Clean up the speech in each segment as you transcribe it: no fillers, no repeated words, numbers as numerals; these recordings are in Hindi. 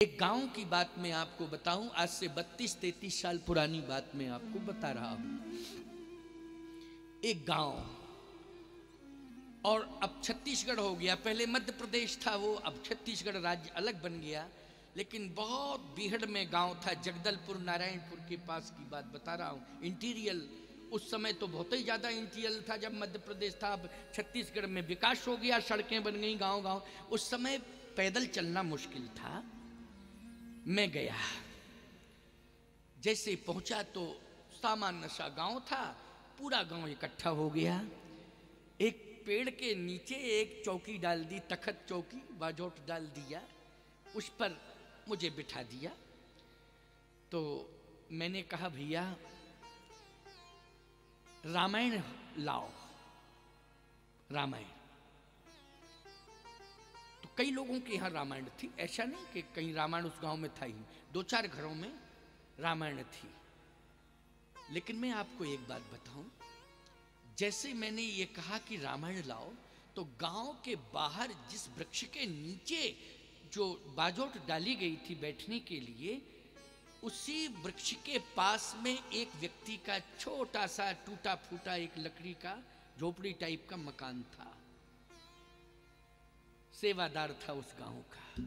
एक गांव की बात मैं आपको बताऊं, आज से 32-33 साल पुरानी बात मैं आपको बता रहा हूं। एक गांव, और अब छत्तीसगढ़ हो गया, पहले मध्य प्रदेश था वो, अब छत्तीसगढ़ राज्य अलग बन गया। लेकिन बहुत बीहड़ में गांव था, जगदलपुर नारायणपुर के पास की बात बता रहा हूं। इंटीरियल उस समय तो बहुत ही ज़्यादा इंटीरियल था जब मध्य प्रदेश था। अब छत्तीसगढ़ में विकास हो गया, सड़कें बन गई गांव गांव। उस समय पैदल चलना मुश्किल था। मैं गया, जैसे पहुंचा तो सामान्य सा गांव था। पूरा गांव इकट्ठा हो गया। एक पेड़ के नीचे एक चौकी डाल दी, तखत चौकी, बाजोट डाल दिया, उस पर मुझे बिठा दिया। तो मैंने कहा, भैया रामायण लाओ, रामायण। तो कई लोगों के यहाँ रामायण थी, ऐसा नहीं कि कहीं रामायण उस गांव में था ही, 2-4 घरों में रामायण थी। लेकिन मैं आपको एक बात बताऊं, जैसे मैंने ये कहा कि रामायण लाओ, तो गांव के बाहर जिस वृक्ष के नीचे जो बाजोट डाली गई थी बैठने के लिए, उसी वृक्ष के पास में एक व्यक्ति का छोटा सा टूटा फूटा एक लकड़ी का झोपड़ी टाइप का मकान था। सेवादार था उस गांव का।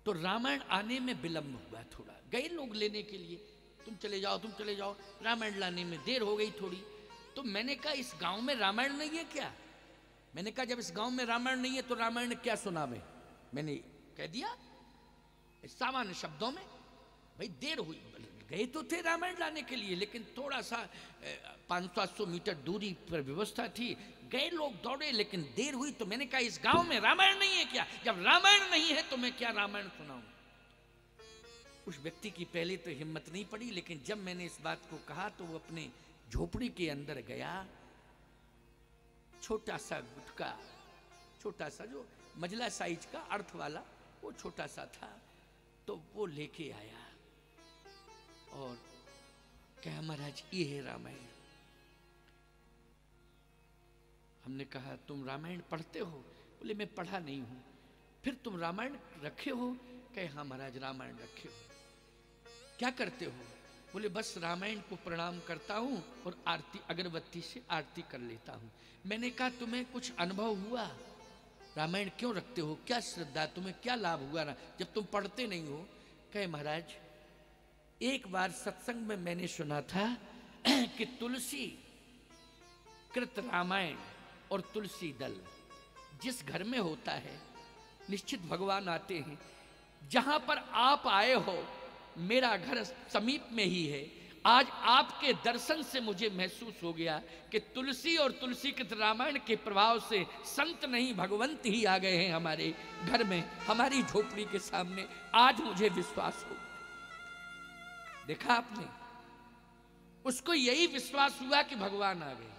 तो रामायण आने में विलंब हुआ थोड़ा, गए लोग लेने के लिए, तुम चले जाओ तुम चले जाओ, रामायण लाने में देर हो गई थोड़ी। तो मैंने कहा, इस गांव में रामायण नहीं है क्या? मैंने कहा, जब इस गांव में रामायण नहीं है तो रामायण क्या सुनावे? मैंने कह दिया सामान्य शब्दों में। भाई देर हुई, गए तो थे रामायण लाने के लिए, लेकिन थोड़ा सा 500-700 मीटर दूरी पर व्यवस्था थी। गए लोग दौड़े, लेकिन देर हुई। तो मैंने कहा, इस गांव में रामायण नहीं है क्या? जब रामायण नहीं है तो मैं क्या रामायण सुनाऊं? उस व्यक्ति की पहले तो हिम्मत नहीं पड़ी, लेकिन जब मैंने इस बात को कहा तो वो अपने झोपड़ी के अंदर गया। छोटा सा गुटका, छोटा सा जो मजला साइज का अर्थ वाला, वो छोटा सा था, तो वो लेके आया और कहा, महाराज ये है रामायण। हमने कहा, तुम रामायण पढ़ते हो? बोले, मैं पढ़ा नहीं हूं। फिर तुम रामायण रखे हो? कहे, हाँ महाराज रामायण रखे हो। क्या करते हो? बोले, बस रामायण को प्रणाम करता हूं और आरती, अगरबत्ती से आरती कर लेता हूं। मैंने कहा, तुम्हें कुछ अनुभव हुआ? रामायण क्यों रखते हो? क्या श्रद्धा, तुम्हें क्या लाभ हुआ ना जब तुम पढ़ते नहीं हो? कहे, महाराज एक बार सत्संग में मैंने सुना था कि तुलसी कृत रामायण और तुलसी दल जिस घर में होता है, निश्चित भगवान आते हैं। जहां पर आप आए हो, मेरा घर समीप में ही है। आज आपके दर्शन से मुझे महसूस हो गया कि तुलसी और तुलसी कृत रामायण के प्रभाव से संत नहीं भगवंत ही आ गए हैं हमारे घर में, हमारी झोपड़ी के सामने। आज मुझे विश्वास हो। देखा आपने, उसको यही विश्वास हुआ कि भगवान आ गए।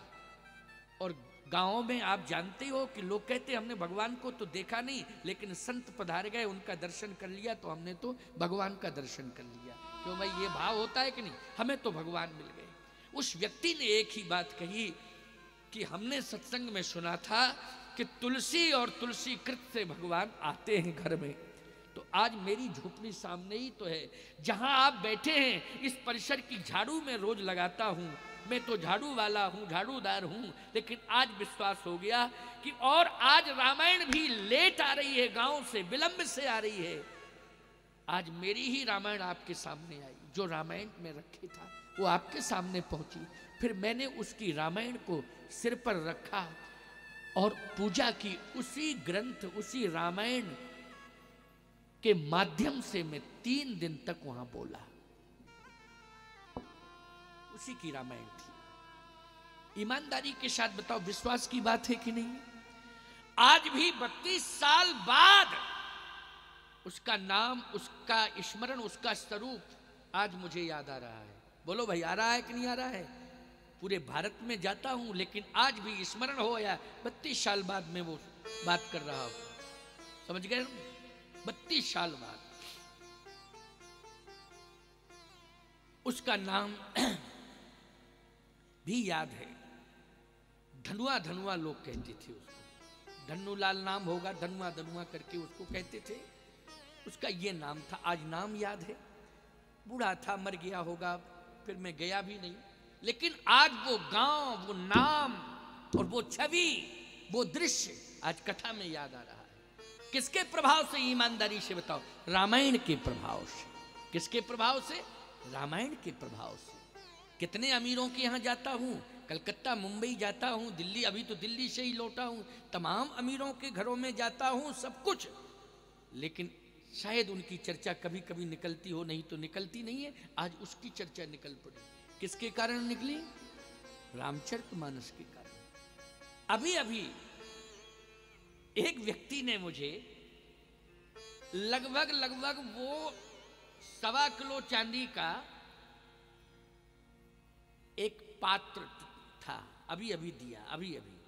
और गांवों में आप जानते हो कि लोग कहते, हमने भगवान को तो देखा नहीं, लेकिन संत पधार गए, उनका दर्शन कर लिया, तो हमने तो भगवान का दर्शन कर लिया। क्यों भाई, ये भाव होता है कि नहीं? हमें तो भगवान मिल गए। उस व्यक्ति ने एक ही बात कही कि हमने सत्संग में सुना था कि तुलसी और तुलसी कृत से भगवान आते हैं घर में। तो आज मेरी झोपड़ी सामने ही तो है, जहां आप बैठे हैं। इस परिसर की झाड़ू मैं रोज लगाता हूं, मैं तो झाड़ू वाला हूं, झाड़ूदार हूं। लेकिन आज विश्वास हो गया कि और आज रामायण भी लेट आ रही है, गांव से विलंब से आ रही है। आज मेरी ही रामायण आपके सामने आई, जो रामायण में रखे था वो आपके सामने पहुंची। फिर मैंने उसकी रामायण को सिर पर रखा और पूजा की। उसी ग्रंथ, उसी रामायण के माध्यम से मैं 3 दिन तक वहां बोला। उसी की रामायण थी। ईमानदारी के साथ बताओ, विश्वास की बात है कि नहीं? आज भी 32 साल बाद उसका नाम, उसका स्मरण, उसका स्वरूप आज मुझे याद आ रहा है। बोलो भाई, आ रहा है कि नहीं आ रहा है? पूरे भारत में जाता हूं, लेकिन आज भी स्मरण हो या 32 साल बाद मैं वो बात कर रहा हूं। समझ गए? 32 साल बाद उसका नाम भी याद है। धनुआ धनुआ लोग कहते थे उसको। धन्नूलाल नाम होगा, धनुआ धनुआ करके उसको कहते थे। उसका ये नाम था, आज नाम याद है। बूढ़ा था, मर गया होगा, फिर मैं गया भी नहीं, लेकिन आज वो गांव, वो नाम और वो छवि, वो दृश्य आज कथा में याद आ रहा है। किसके प्रभाव से? ईमानदारी से बताओ। रामायण के प्रभाव से। किसके प्रभाव से? रामायण के प्रभाव से। कितने अमीरों के यहाँ जाता हूँ, कलकत्ता, मुंबई जाता हूँ, दिल्ली, अभी तो दिल्ली से ही लौटा हूँ, तमाम अमीरों के घरों में जाता हूँ, सब कुछ, लेकिन शायद उनकी चर्चा कभी कभी निकलती हो, नहीं तो निकलती नहीं है। आज उसकी चर्चा निकल पड़ी। किसके कारण निकली? रामचरितमानस के कारण। अभी अभी एक व्यक्ति ने मुझे लगभग वो 1.25 किलो चांदी का एक पात्र था, अभी अभी दिया, अभी अभी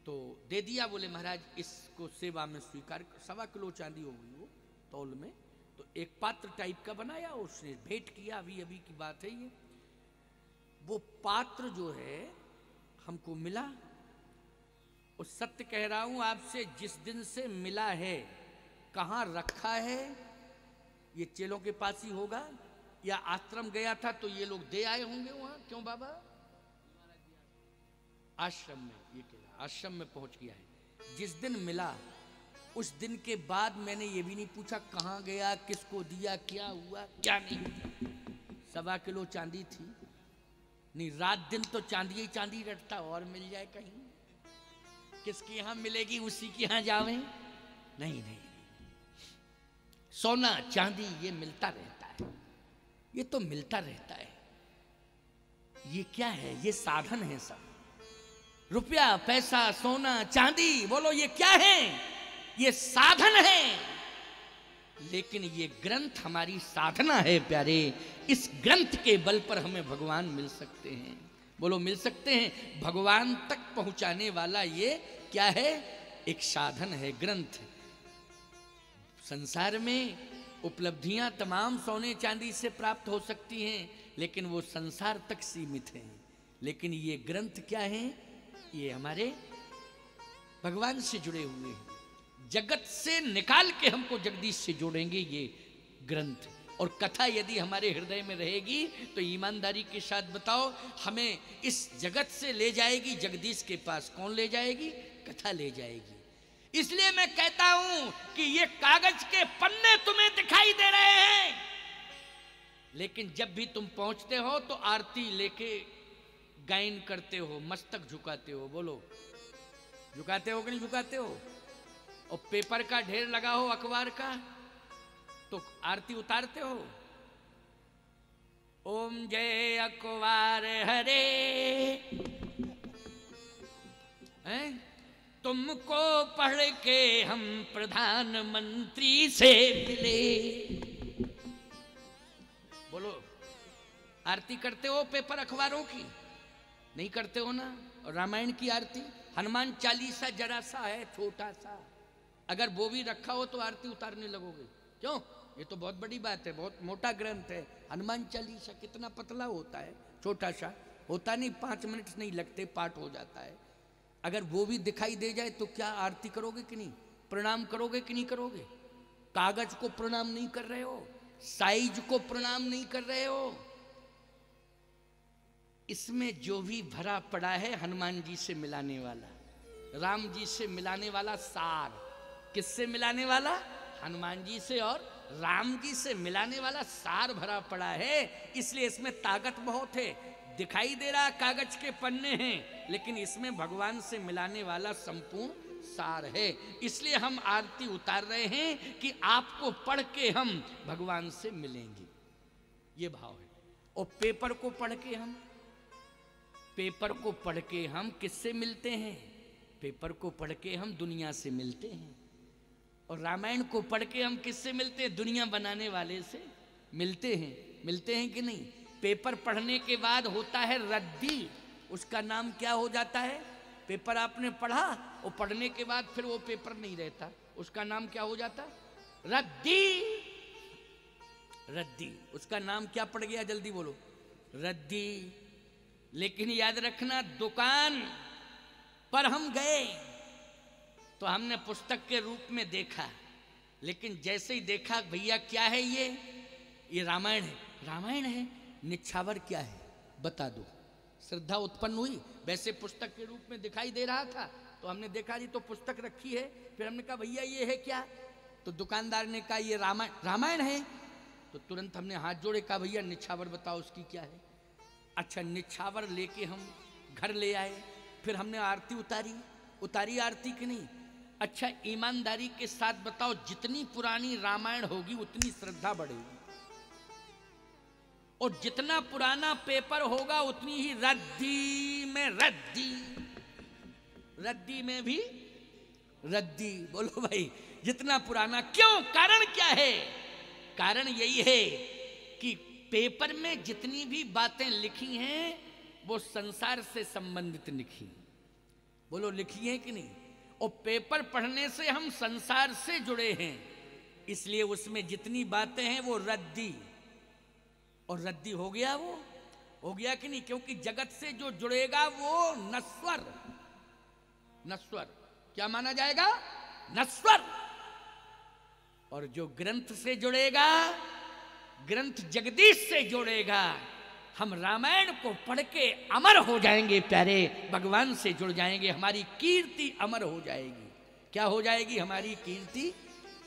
तो दे दिया। बोले महाराज इसको सेवा में स्वीकार। 1.25 किलो चांदी हो गई वो तौल में, तो एक पात्र टाइप का बनाया, उसने भेंट किया, अभी अभी की बात है ये। वो पात्र जो है हमको मिला, और सत्य कह रहा हूं आपसे, जिस दिन से मिला है, कहाँ रखा है, ये चेलों के पास ही होगा, या आश्रम गया था तो ये लोग दे आए होंगे वहां। क्यों बाबा? आश्रम में, ये कह रहा आश्रम में पहुंच गया है। जिस दिन मिला उस दिन के बाद मैंने ये भी नहीं पूछा कहाँ गया, किसको दिया, क्या हुआ, क्या नहीं। 1.25 किलो चांदी थी, नहीं रात दिन तो चांदी ही चांदी रटता, और मिल जाए कहीं, किसके यहां मिलेगी उसी के यहां जावे। नहीं नहीं, सोना चांदी ये मिलता रहता है, ये तो मिलता रहता है। ये क्या है? ये साधन है सब। रुपया, पैसा, सोना, चांदी, बोलो ये क्या है? ये साधन है। लेकिन ये ग्रंथ हमारी साधना है प्यारे। इस ग्रंथ के बल पर हमें भगवान मिल सकते हैं। बोलो मिल सकते हैं। भगवान तक पहुंचाने वाला ये क्या है? एक साधन है, ग्रंथ। संसार में उपलब्धियां तमाम सोने चांदी से प्राप्त हो सकती हैं, लेकिन वो संसार तक सीमित हैं। लेकिन ये ग्रंथ क्या है? ये हमारे भगवान से जुड़े हुए हैं। जगत से निकाल के हमको जगदीश से जोड़ेंगे ये ग्रंथ। और कथा यदि हमारे हृदय में रहेगी तो ईमानदारी के साथ बताओ, हमें इस जगत से ले जाएगी जगदीश के पास। कौन ले जाएगी? कथा ले जाएगी। इसलिए मैं कहता हूं कि ये कागज के पन्ने तुम्हें दिखाई दे रहे हैं, लेकिन जब भी तुम पहुंचते हो तो आरती लेके गायन करते हो, मस्तक झुकाते हो। बोलो झुकाते हो कि नहीं झुकाते हो? और पेपर का ढेर लगा हो, अखबार का, तो आरती उतारते हो। ओम जय अखबार हरे, हैं? तुमको पढ़ के हम प्रधानमंत्री से मिले। बोलो आरती करते हो पेपर अखबारों की? नहीं करते हो ना। और रामायण की आरती, हनुमान चालीसा जरा सा है, छोटा सा, अगर वो भी रखा हो तो आरती उतारने लगोगे? क्यों? ये तो बहुत बड़ी बात है, बहुत मोटा ग्रंथ है। हनुमान चालीसा कितना पतला होता है, छोटा सा होता नहीं, 5 मिनट नहीं लगते, पाठ हो जाता है। अगर वो भी दिखाई दे जाए तो क्या आरती करोगे कि नहीं? प्रणाम करोगे कि नहीं करोगे? कागज को प्रणाम नहीं कर रहे हो, साइज को प्रणाम नहीं कर रहे हो। इसमें जो भी भरा पड़ा है हनुमान जी से मिलाने वाला, राम जी से मिलाने वाला सार। किससे मिलाने वाला? हनुमान जी से और राम जी से मिलाने वाला सार भरा पड़ा है। इसलिए इसमें ताकत बहुत है। दिखाई दे रहा कागज के पन्ने हैं, लेकिन इसमें भगवान से मिलाने वाला संपूर्ण सार है। इसलिए हम आरती उतार रहे हैं कि आपको पढ़ के हम भगवान से मिलेंगे, ये भाव है। और पेपर को पढ़ के हम किससे मिलते हैं? पेपर को पढ़ के हम दुनिया से मिलते हैं। और रामायण को पढ़ के हम किससे मिलते हैं? दुनिया बनाने वाले से मिलते हैं कि नहीं? पेपर पढ़ने के बाद होता है रद्दी, उसका नाम क्या हो जाता है? पेपर आपने पढ़ा और पढ़ने के बाद फिर वो पेपर नहीं रहता, उसका नाम क्या हो जाता? रद्दी। उसका नाम क्या पड़ गया? जल्दी बोलो। रद्दी। लेकिन याद रखना, दुकान पर हम गए तो हमने पुस्तक के रूप में देखा, लेकिन जैसे ही देखा भैया क्या है ये रामायण है। रामायण है, निछावर क्या है बता दो। श्रद्धा उत्पन्न हुई। वैसे पुस्तक के रूप में दिखाई दे रहा था तो हमने देखा जी तो पुस्तक रखी है। फिर हमने कहा भैया ये है क्या? तो दुकानदार ने कहा ये रामायण है। तो तुरंत हमने हाथ जोड़े, कहा भैया निछावर बताओ उसकी क्या है। अच्छा, निछावर लेके हम घर ले आए। फिर हमने आरती उतारी आरती की नहीं। अच्छा, ईमानदारी के साथ बताओ, जितनी पुरानी रामायण होगी उतनी श्रद्धा बढ़ेगी, और जितना पुराना पेपर होगा उतनी ही रद्दी में भी रद्दी। बोलो भाई, जितना पुराना। क्यों? कारण क्या है? कारण यही है कि पेपर में जितनी भी बातें लिखी हैं वो संसार से संबंधित लिखी। बोलो, लिखी है कि नहीं? और पेपर पढ़ने से हम संसार से जुड़े हैं, इसलिए उसमें जितनी बातें हैं वो रद्दी। और रद्दी हो गया, वो हो गया कि नहीं? क्योंकि जगत से जो जुड़ेगा वो नश्वर क्या माना जाएगा? नश्वर। और जो ग्रंथ से जुड़ेगा, ग्रंथ जगदीश से जुड़ेगा, हम रामायण को पढ़ के अमर हो जाएंगे प्यारे, भगवान से जुड़ जाएंगे, हमारी कीर्ति अमर हो जाएगी। क्या हो जाएगी? हमारी कीर्ति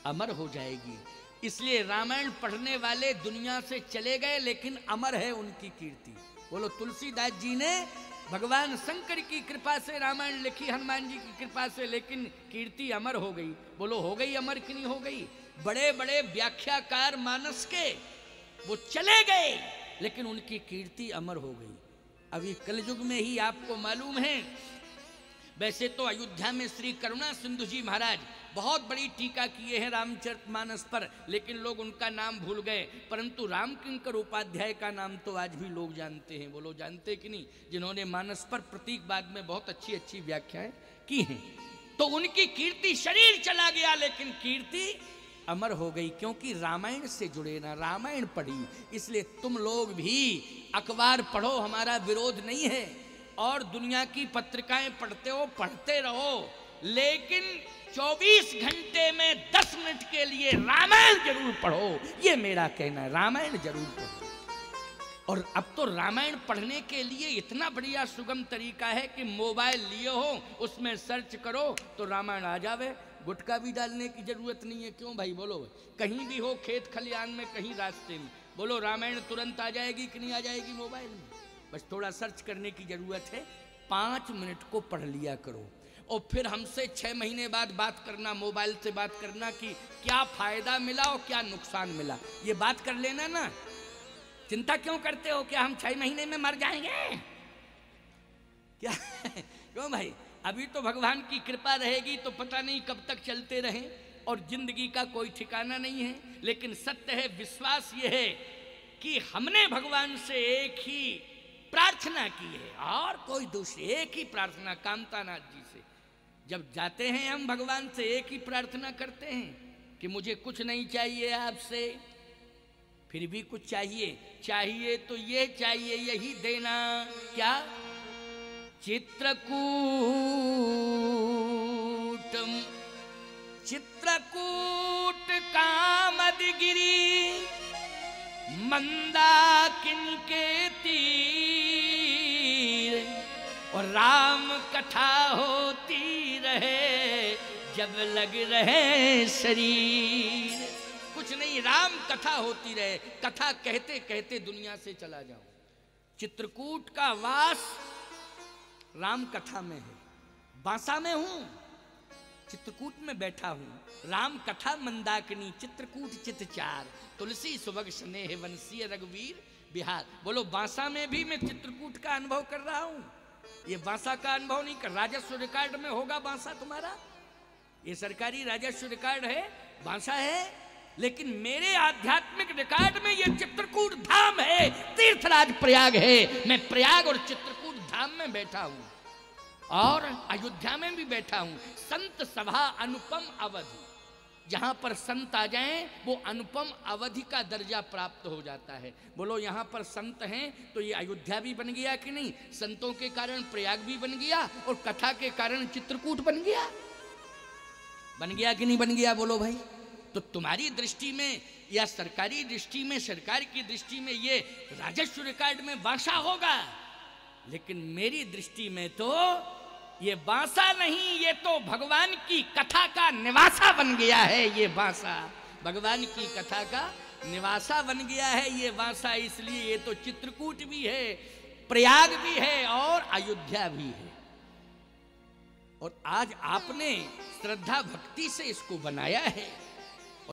अमर हो जाएगी। इसलिए रामायण पढ़ने वाले दुनिया से चले गए, लेकिन अमर है उनकी कीर्ति। बोलो, तुलसीदास जी ने भगवान शंकर की कृपा से रामायण लिखी, हनुमान जी की कृपा से, लेकिन कीर्ति अमर हो गई। बोलो, हो गई अमर कि नहीं हो गई? बड़े बड़े व्याख्याकार मानस के वो चले गए, लेकिन उनकी कीर्ति अमर हो गई। अभी कलयुग में ही आपको मालूम है, वैसे तो अयोध्या में श्री करुणा सिंधु जी महाराज बहुत बड़ी टीका किए हैं रामचरितमानस पर, लेकिन लोग उनका नाम भूल गए। परंतु रामकिंकर उपाध्याय का नाम तो आज भी लोग जानते हैं। बोलो, जानते कि नहीं? जिन्होंने मानस पर प्रतीकवाद में बहुत अच्छी अच्छी व्याख्याएं की हैं। तो उनकी कीर्ति, शरीर चला गया लेकिन कीर्ति अमर हो गई, क्योंकि रामायण से जुड़े ना, रामायण पढ़ी। इसलिए तुम लोग भी अखबार पढ़ो, हमारा विरोध नहीं है, और दुनिया की पत्रिकाएं पढ़ते हो, पढ़ते रहो, लेकिन 24 घंटे में 10 मिनट के लिए रामायण जरूर पढ़ो। ये मेरा कहना है, रामायण जरूर पढ़ो। और अब तो रामायण पढ़ने के लिए इतना बढ़िया सुगम तरीका है कि मोबाइल लिए हो, उसमें सर्च करो तो रामायण आ जावे। गुटखा भी डालने की जरूरत नहीं है। क्यों भाई? बोलो, कहीं भी हो, खेत खलियान में, कहीं रास्ते में, बोलो रामायण तुरंत आ जाएगी कि नहीं आ जाएगी मोबाइल में? बस थोड़ा सर्च करने की जरूरत है। 5 मिनट को पढ़ लिया करो, और फिर हमसे 6 महीने बाद बात करना, मोबाइल से बात करना कि क्या फायदा मिला और क्या नुकसान मिला। ये बात कर लेना ना। चिंता क्यों करते हो? क्या हम 6 महीने में मर जाएंगे क्या? क्यों भाई? अभी तो भगवान की कृपा रहेगी तो पता नहीं कब तक चलते रहें, और जिंदगी का कोई ठिकाना नहीं है। लेकिन सत्य है, विश्वास ये है कि हमने भगवान से एक ही प्रार्थना की है, और कोई दूसरी एक ही प्रार्थना, कामतानाथ जी से जब जाते हैं हम भगवान से एक ही प्रार्थना करते हैं कि मुझे कुछ नहीं चाहिए आपसे, फिर भी कुछ चाहिए तो ये चाहिए, यही देना। क्या? चित्रकूटम चित्रकूट कामदगिरी मंदाकिनी के तीर, और राम कथा होती रहे जब लग रहे शरीर। कुछ नहीं, राम कथा होती रहे, कथा कहते कहते दुनिया से चला जाऊं। चित्रकूट का वास राम कथा में है। बांसा में हूं, चित्रकूट में बैठा हूं। राम कथा मंदाकिनी चित्रकूट चितचार, तुलसी सुभग स्नेह वंशीय रघुवीर बिहार। बोलो, बांसा में भी मैं चित्रकूट का अनुभव कर रहा हूं। ये बांसा का अनुभव नहीं कर, राजस्व रिकॉर्ड में होगा बांसा तुम्हारा, ये सरकारी राजस्व रिकॉर्ड है, बांसा है, लेकिन मेरे आध्यात्मिक रिकॉर्ड में ये चित्रकूट धाम है, तीर्थराज प्रयाग है। मैं प्रयाग और चित्रकूट धाम में बैठा हूं, और अयोध्या में भी बैठा हूं। संत सभा अनुपम अवधि, जहां पर संत आ जाएं वो अनुपम अवधि का दर्जा प्राप्त हो जाता है। बोलो, यहां पर संत हैं तो ये अयोध्या भी बन गया कि नहीं? संतों के कारण प्रयाग भी बन गया, और कथा के कारण चित्रकूट बन गया कि नहीं बन गया? बोलो भाई। तो तुम्हारी दृष्टि में या सरकारी दृष्टि में, सरकार की दृष्टि में ये राजस्व रिकॉर्ड में बांसा होगा, लेकिन मेरी दृष्टि में तो ये बांसा नहीं, ये तो भगवान की कथा का निवासा बन गया है। ये बांसा भगवान की कथा का निवासा बन गया है ये बांसा। इसलिए ये तो चित्रकूट भी है, प्रयाग भी है और अयोध्या भी है। और आज आपने श्रद्धा भक्ति से इसको बनाया है।